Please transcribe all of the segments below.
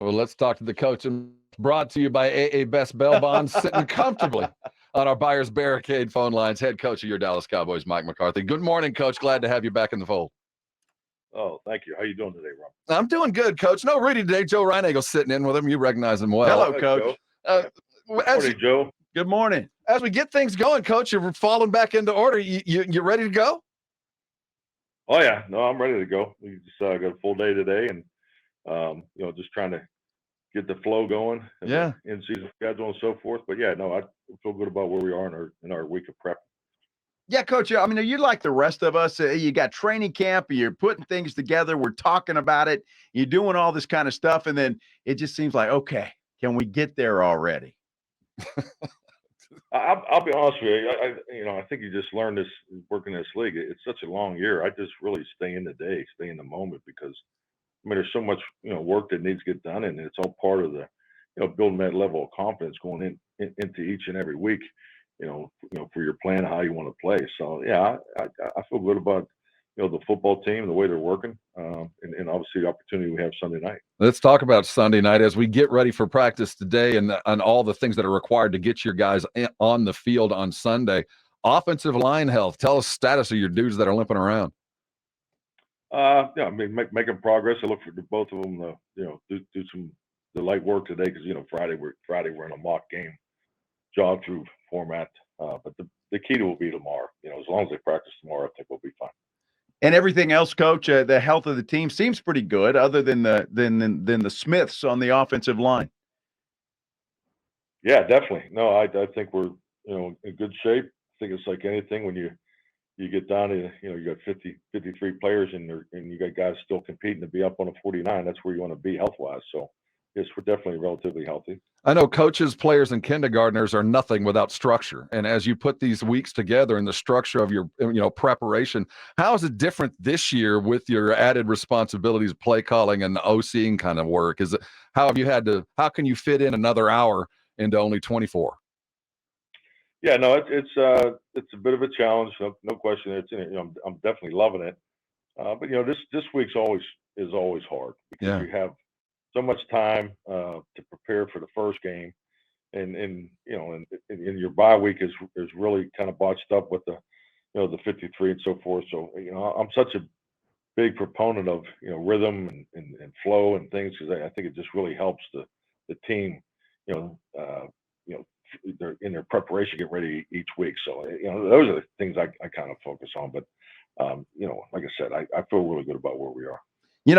Well, let's talk to the coach. And brought to you by AA Best Bail Bonds, sitting comfortably on our Buyers Barricade phone lines. Head coach of your Dallas Cowboys, Mike McCarthy. Good morning, Coach. Glad to have you back in the fold. Oh, thank you. How you doing today, Rob? I'm doing good, Coach. No Rudy today. Joe Reinegel's sitting in with him. You recognize him well. Hello, Coach. Morning, Joe. Good morning. As we get things going, Coach, you're falling back into order. You ready to go? Oh yeah, no, I'm ready to go. We just got a full day today, and just trying to get the flow going. Yeah. In season schedule and so forth. But yeah, no, I feel good about where we are in our week of prep. Yeah, Coach. I mean, you're like the rest of us. You got training camp. You're putting things together. We're talking about it. You're doing all this kind of stuff, and then it just seems like, okay, can we get there already? I'll be honest with you. I think you just learned this working in this league. It's such a long year. I just really stay in the day, stay in the moment, because there's so much work that needs to get done, and it's all part of the building that level of confidence going into each and every week. For your plan, how you want to play. So yeah, I feel good about the football team, the way they're working, and obviously the opportunity we have Sunday night. Let's talk about Sunday night as we get ready for practice today and all the things that are required to get your guys on the field on Sunday. Offensive line health. Tell us status of your dudes that are limping around. Making progress. I look for both of them to do some the light work today, because Friday we're in a mock game jog through format. But the key will be tomorrow. As long as they practice tomorrow, I think we'll be fine. And everything else, Coach, the health of the team seems pretty good, other than the Smiths on the offensive line. Yeah, definitely. No, I think we're in good shape. I think it's like anything when you get down to you got 53 players and you got guys still competing to be up on a 49. That's where you want to be health wise. So yes, we're definitely relatively healthy. I know coaches, players, and kindergartners are nothing without structure. And as you put these weeks together in the structure of your preparation, how is it different this year with your added responsibilities, play calling and OCing kind of work? How can you fit in another hour into only 24? Yeah, no, it's a bit of a challenge, no question. I'm definitely loving it. But this week's always hard, because you have so much time to prepare for the first game, and your bye week is really kind of botched up with the 53 and so forth. So I'm such a big proponent of rhythm and flow and things, because I think it just really helps the team they're in their preparation, get ready each week. So those are the things I kind of focus on. But like I said, I feel really good about where we are.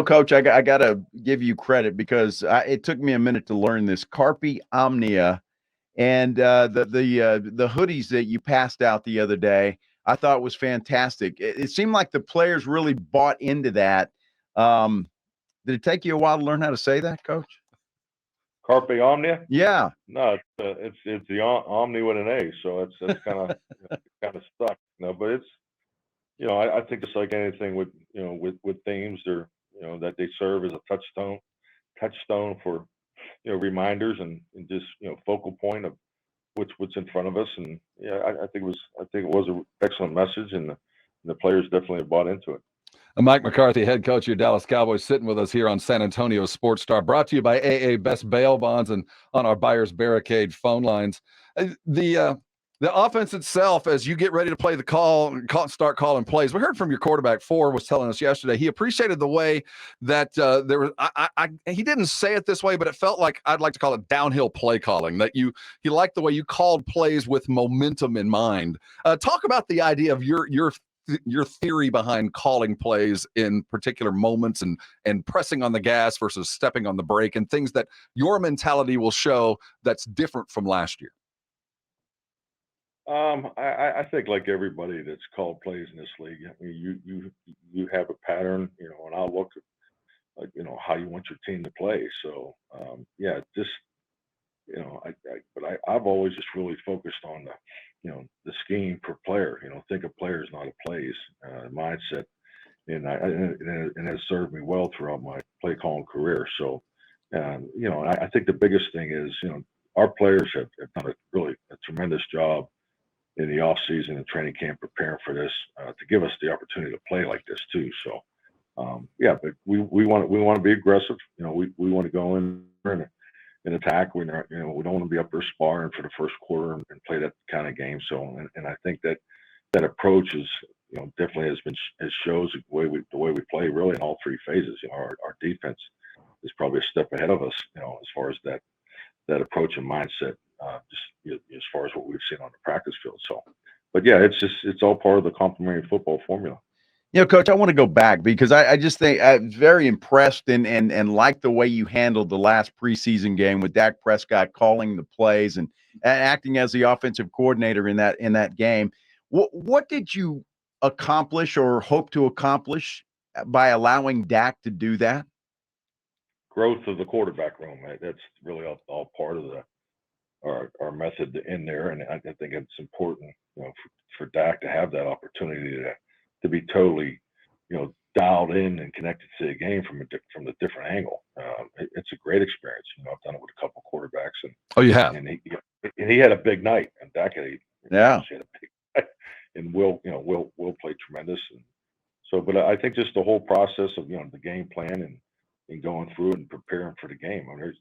Coach, I got to give you credit, because it took me a minute to learn this. Carpe Omnia, and the hoodies that you passed out the other day, I thought was fantastic. It seemed like the players really bought into that. Did it take you a while to learn how to say that, Coach? Carpe Omnia? Yeah. No, it's the Omni with an A, so that's kind of stuck. But it's I think it's like anything with themes, or that they serve as a touchstone for reminders and just focal point of what's in front of us. And I think it was an excellent message, and the players definitely bought into it. Mike McCarthy, head coach of your Dallas Cowboys, sitting with us here on San Antonio Sports Star, brought to you by AA Best Bail Bonds and on our Buyers Barricade phone lines. The offense itself, as you get ready to play start calling plays. We heard from your quarterback, Ford, was telling us yesterday he appreciated the way that there was. He didn't say it this way, but it felt like, I'd like to call it downhill play calling. That he liked the way you called plays with momentum in mind. Talk about the idea of your theory behind calling plays in particular moments and pressing on the gas versus stepping on the brake, and things that your mentality will show that's different from last year. I think, like everybody that's called plays in this league, I mean, you have a pattern, an outlook, how you want your team to play. So I've always just really focused on the scheme per player. Think of players, not of plays, mindset, and it has served me well throughout my play calling career. So, I think the biggest thing is our players have done a tremendous job in the off season and training camp preparing for this, to give us the opportunity to play like this too. So, but we want to be aggressive. We want to go in in attack. We don't want to be up there sparring for the first quarter and play that kind of game. So, and I think that approach is, definitely has shows the way we play really in all three phases. Our defense is probably a step ahead of us, as far as that approach and mindset, as far as what we've seen on the practice field. So, but yeah, it's all part of the complementary football formula. Coach, I want to go back because I just think I'm very impressed and like the way you handled the last preseason game with Dak Prescott calling the plays and acting as the offensive coordinator in that game. What did you accomplish or hope to accomplish by allowing Dak to do that? Growth of the quarterback room. That's really all part of our method in there, and I think it's important, for Dak to have that opportunity to be totally, dialed in and connected to the game from the different angle. It's a great experience. I've done it with a couple quarterbacks, and oh, you have, and he had a big night, and Dak had a big night, and Will played tremendous, and so. But I think just the whole process of the game plan and going through it and preparing for the game. I mean,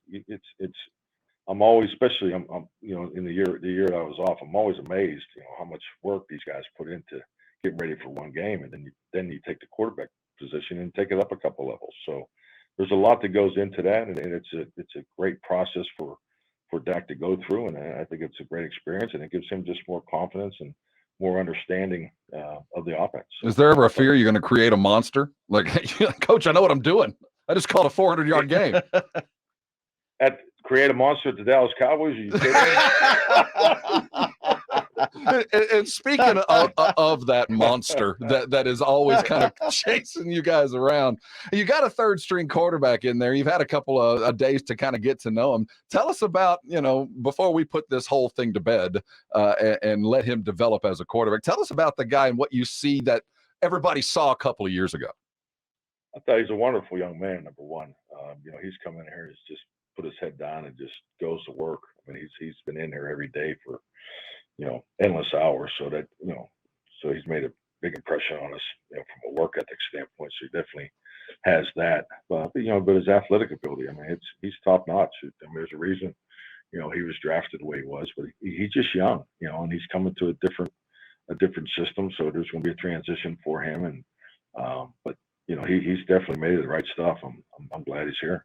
I'm always, especially I'm in the year that I was off, I'm always amazed, how much work these guys put into getting ready for one game, and then you take the quarterback position and take it up a couple levels. So there's a lot that goes into that, and it's a great process for Dak to go through, and I think it's a great experience, and it gives him just more confidence and more understanding of the offense. Is there ever a fear you're going to create a monster? Like, Coach, I know what I'm doing. I just called a 400-yard game. Create a monster at the Dallas Cowboys? Are you kidding me? And speaking of that monster that is always kind of chasing you guys around, you got a third-string quarterback in there. You've had a couple of days to kind of get to know him. Tell us about, before we put this whole thing to bed and let him develop as a quarterback, tell us about the guy and what you see that everybody saw a couple of years ago. I thought he's a wonderful young man, number one. He's come in here and just put his head down and just goes to work. I mean, he's been in here every day for, endless hours. So that, so he's made a big impression on us, from a work ethic standpoint. So he definitely has that. But his athletic ability, I mean, he's top notch. I mean, there's a reason, he was drafted the way he was, but he's just young, and he's coming to a different system. So there's going to be a transition for him. And, but he's definitely made the right stuff. I'm glad he's here.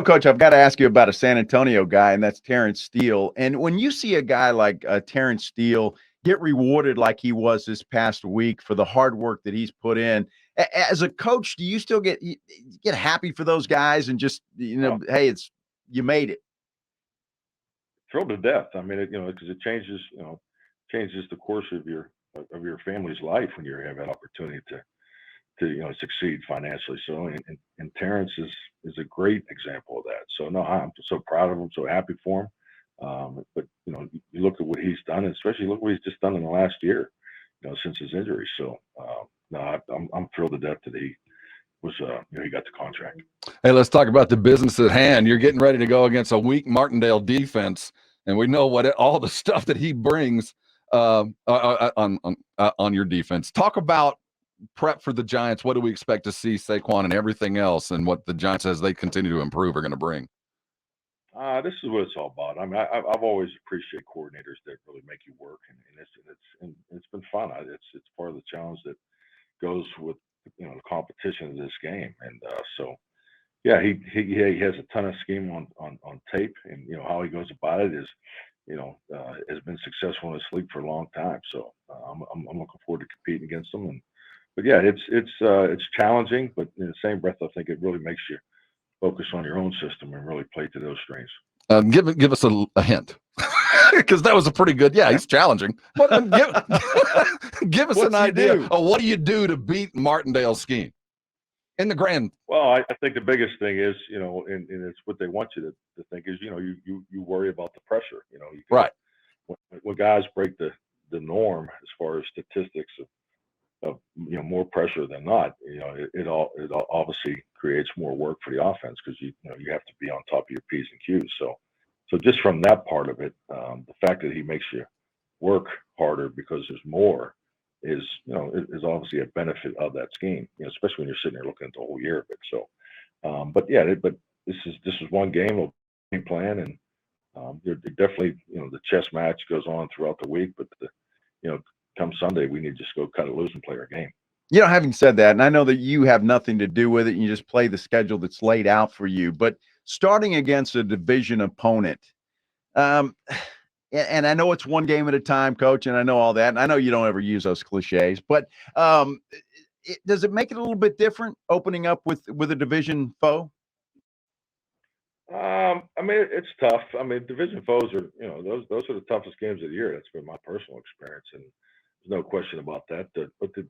Coach, I've got to ask you about a San Antonio guy, and that's Terrence Steele. And when you see a guy like Terrence Steele get rewarded like he was this past week for the hard work that he's put in, as a coach, do you still get happy for those guys and just, hey, you made it? Thrilled to death. I mean, because it changes the course of your family's life when you have that opportunity to succeed financially. So, and Terrence is a great example of that. So no, I'm so proud of him, so happy for him. But you look at what he's done, and especially look what he's just done in the last year, since his injury. So no, I'm thrilled to death that he was, he got the contract. Hey, let's talk about the business at hand. You're getting ready to go against a weak Martindale defense, and we know all the stuff that he brings on your defense. Talk about prep for the Giants. What do we expect to see Saquon and everything else, and what the Giants, as they continue to improve, are going to bring? This is what it's all about. I mean, I've always appreciated coordinators that really make you work, and it's been fun. It's part of the challenge that goes with the competition of this game, and so yeah, he has a ton of scheme on tape, and how he goes about it is has been successful in his league for a long time. So I'm looking forward to competing against him. But yeah, it's challenging, but in the same breath, I think it really makes you focus on your own system and really play to those strengths. Give us a hint, because that was a pretty good. Yeah, he's challenging. But give us an idea of what do you do to beat Martindale's scheme in the grand. Well, I think the biggest thing is, and it's what they want you to think is, you worry about the pressure. Right. When guys break the norm as far as statistics of more pressure than not, it obviously creates more work for the offense, because you have to be on top of your P's and Q's. So just from that part of it, the fact that he makes you work harder because there's more is obviously a benefit of that scheme, especially when you're sitting there looking at the whole year of it. So, but this is one game of plan, and they're definitely, the chess match goes on throughout the week, but come Sunday, we need to just go cut it loose and play our game. Having said that, and I know that you have nothing to do with it, you just play the schedule that's laid out for you, but starting against a division opponent, and I know it's one game at a time, Coach, and I know all that, and I know you don't ever use those cliches, but does it make it a little bit different opening up with a division foe? I mean, it's tough. I mean, division foes are, those are the toughest games of the year. That's been my personal experience, and there's no question about that. But to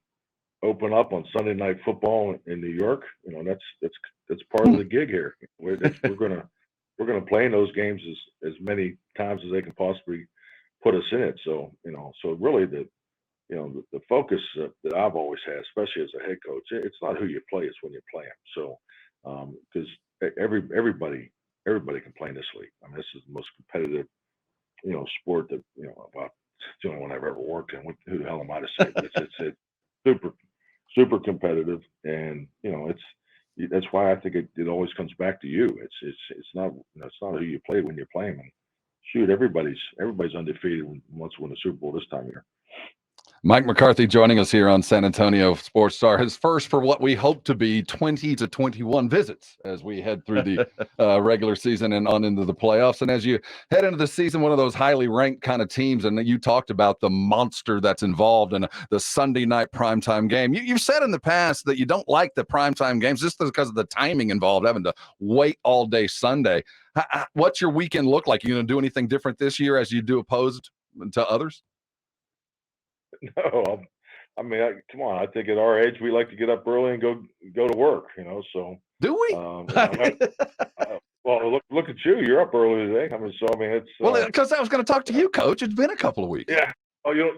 open up on Sunday Night Football in New York, that's part of the gig here. We're gonna play in those games as many times as they can possibly put us in it. So so really the focus that I've always had, especially as a head coach, it's not who you play, it's when you play them. So because everybody can play in this league. I mean, this is the most competitive, sport that, well, it's the only one I've ever worked in. Who the hell am I to say? But it's super, super competitive, and that's why I think it always comes back to you. It's not who you play when you play them. And shoot, everybody's undefeated and wants to win the Super Bowl this time of year. Mike McCarthy joining us here on San Antonio Sports Star. His first for what we hope to be 20 to 21 visits as we head through the regular season and on into the playoffs. And as you head into the season, one of those highly ranked kind of teams, and you talked about the monster that's involved in the Sunday night primetime game. You've said in the past that you don't like the primetime games just because of the timing involved, having to wait all day Sunday. What's your weekend look like? You going to do anything different this year as you do opposed to others? No, I mean, come on. I think at our age, we like to get up early and go to work. So do we? Well, look at you. You're up early today. I mean, it's because I was going to talk to you, Coach. It's been a couple of weeks. Yeah. Oh, yeah.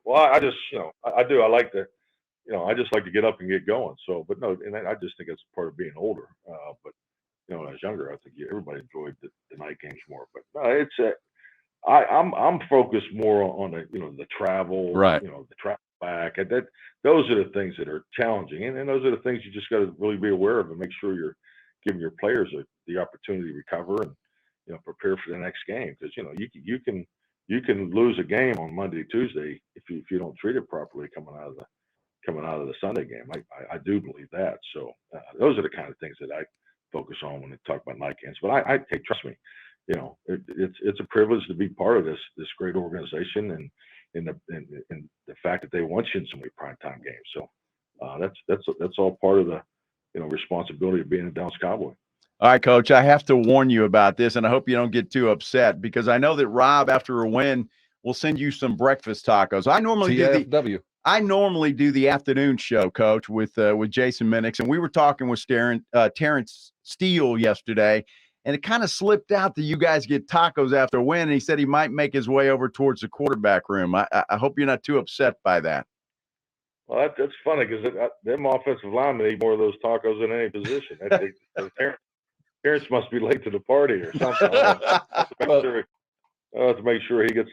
Well, I just, I do. I like to, I just like to get up and get going. So, but no, and I just think it's part of being older. But when I was younger, I think everybody enjoyed the night games more. But no, I'm focused more on the travel, right? The travel back. And those are the things that are challenging, and those are the things you just got to really be aware of and make sure you're giving your players the opportunity to recover and prepare for the next game. Because you can lose a game on Monday, Tuesday if you don't treat it properly coming out of the Sunday game. I do believe that. So those are the kind of things that I focus on when they talk about night games. But I trust me. It's a privilege to be part of this great organization and the fact that they want you in so many primetime games. So that's all part of the responsibility of being a Dallas Cowboy. All right, Coach, I have to warn you about this, and I hope you don't get too upset because I know that Rob, after a win, will send you some breakfast tacos. I normally do the afternoon show, Coach, with Jason Minix, and we were talking with Terrence Steele yesterday. And it kind of slipped out that you guys get tacos after a win. And he said he might make his way over towards the quarterback room. I hope you're not too upset by that. Well, that's funny because them offensive linemen eat more of those tacos than any position. Terrence must be late to the party or something. I'll have to make sure he gets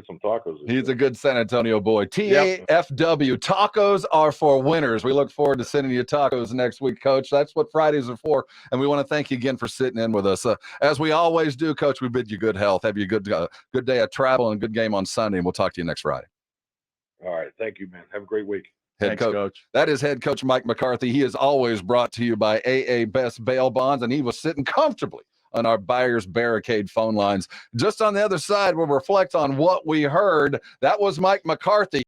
some tacos. He's a good San Antonio boy. TAFW, tacos are for winners. We look forward to sending you tacos next week, Coach. That's what Fridays are for. And we want to thank you again for sitting in with us. As we always do, Coach, we bid you good health. Have you a good day of travel and good game on Sunday. And we'll talk to you next Friday. All right. Thank you, man. Have a great week. Thanks, Coach. That is head coach Mike McCarthy. He is always brought to you by AA Best Bail Bonds, and he was sitting comfortably on our Buyers Barricade phone lines. Just on the other side, we'll reflect on what we heard. That was Mike McCarthy.